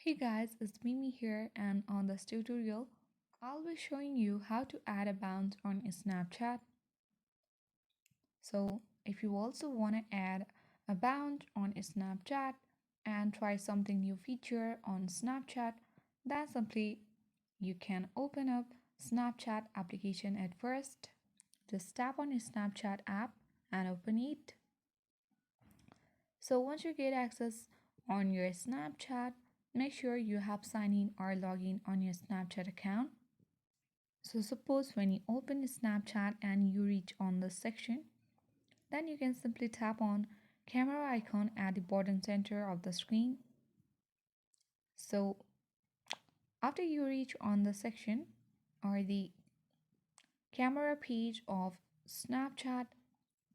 Hey guys, it's Mimi here, and on this tutorial, I'll be showing you how to add a bounce on Snapchat. So, if you also want to add a bounce on Snapchat and try something new feature on Snapchat, then simply you can open up Snapchat application at first. Just tap on your Snapchat app and open it. So once you get access on your Snapchat, make sure you have sign in or log in on your Snapchat account. So suppose when you open Snapchat and you reach on this section, then you can simply tap on camera icon at the bottom center of the screen. So after you reach on the section or the camera page of Snapchat,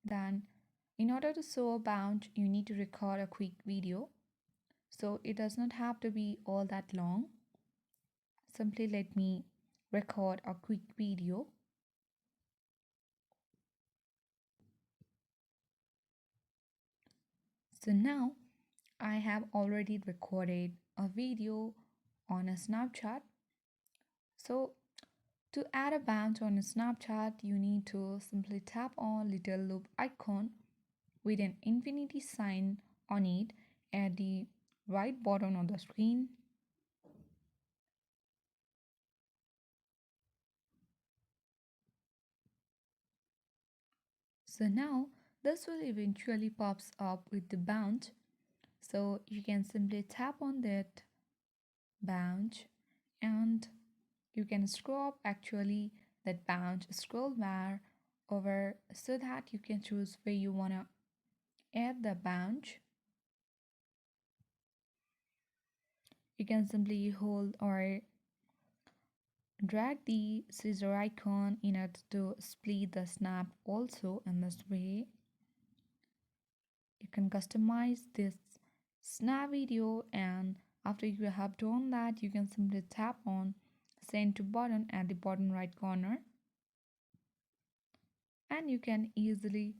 then in order to show a bounce, you need to record a quick video. So it does not have to be all that long. Simply let me record a quick video. So now I have already recorded a video on a Snapchat. So to add a bounce on a Snapchat, you need to simply tap on little loop icon with an infinity sign on it at the right bottom of the screen. So now this will eventually pops up with the bounce. So you can simply tap on that bounce and you can scroll up actually that bounce scroll bar over so that you can choose where you want to add the bounce. You can simply hold or drag the scissor icon in order to split the snap also in this way. You can customize this snap video, and after you have done that you can simply tap on send to button at the bottom right corner, and you can easily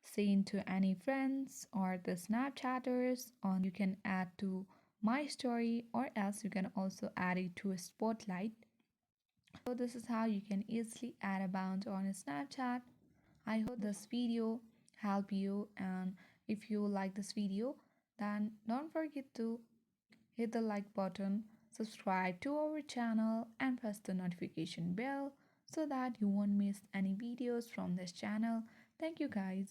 send to any friends or the Snapchatters, or you can add to my story, or else you can also add it to a spotlight. So this is how you can easily add a bounce on a Snapchat. I hope this video help you, and if you like this video, then don't forget to hit the like button, subscribe to our channel, and press the notification bell so that you won't miss any videos from this channel. Thank you guys.